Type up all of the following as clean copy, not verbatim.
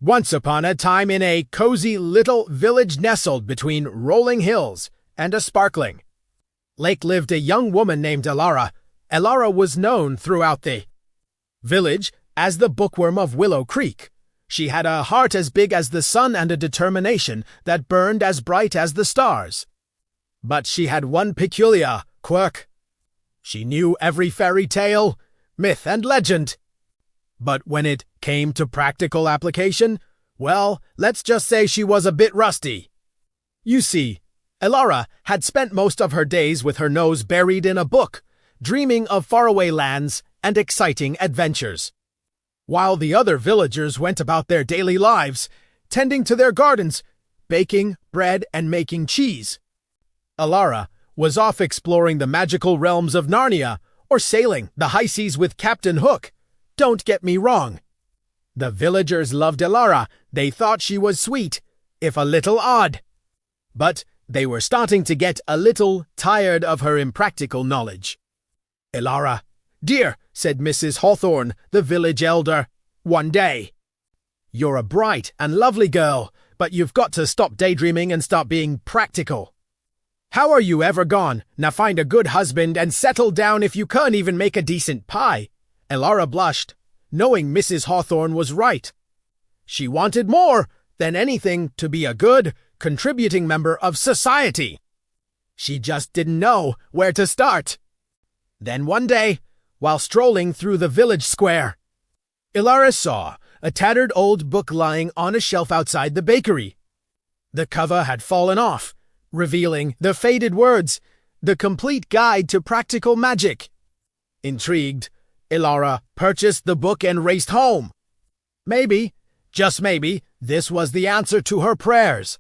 Once upon a time in a cozy little village nestled between rolling hills and a sparkling lake lived a young woman named Elara. Elara was known throughout the village as the Bookworm of Willow Creek. She had a heart as big as the sun and a determination that burned as bright as the stars. But she had one peculiar quirk. She knew every fairy tale, myth, and legend. But when it came to practical application, well, let's just say she was a bit rusty. You see, Elara had spent most of her days with her nose buried in a book, dreaming of faraway lands and exciting adventures. While the other villagers went about their daily lives, tending to their gardens, baking bread and making cheese, Elara was off exploring the magical realms of Narnia or sailing the high seas with Captain Hook. Don't get me wrong. The villagers loved Elara. They thought she was sweet, if a little odd. But they were starting to get a little tired of her impractical knowledge. "Elara, dear," said Mrs. Hawthorne, the village elder, one day, "you're a bright and lovely girl, but you've got to stop daydreaming and start being practical. How are you ever gone? Now find a good husband and settle down if you can't even make a decent pie." Elara blushed, knowing Mrs. Hawthorne was right. She wanted more than anything to be a good, contributing member of society. She just didn't know where to start. Then one day, while strolling through the village square, Elara saw a tattered old book lying on a shelf outside the bakery. The cover had fallen off, revealing the faded words, "The Complete Guide to Practical Magic." Intrigued, Elara purchased the book and raced home. Maybe, just maybe, this was the answer to her prayers.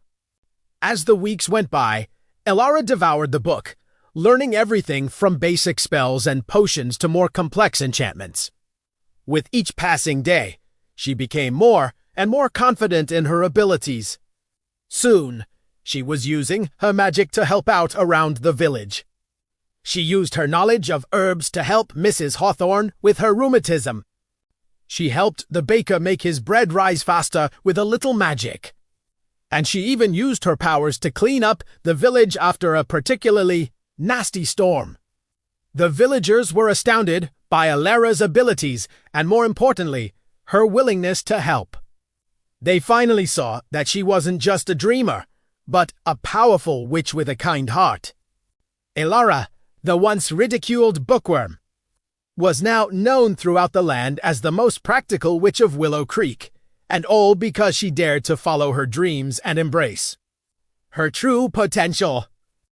As the weeks went by, Elara devoured the book, learning everything from basic spells and potions to more complex enchantments. With each passing day, she became more and more confident in her abilities. Soon, she was using her magic to help out around the village. She used her knowledge of herbs to help Mrs. Hawthorne with her rheumatism. She helped the baker make his bread rise faster with a little magic. And she even used her powers to clean up the village after a particularly nasty storm. The villagers were astounded by Elara's abilities and, more importantly, her willingness to help. They finally saw that she wasn't just a dreamer, but a powerful witch with a kind heart. Elara, the once ridiculed Bookworm, was now known throughout the land as the most practical witch of Willow Creek, and all because she dared to follow her dreams and embrace her true potential.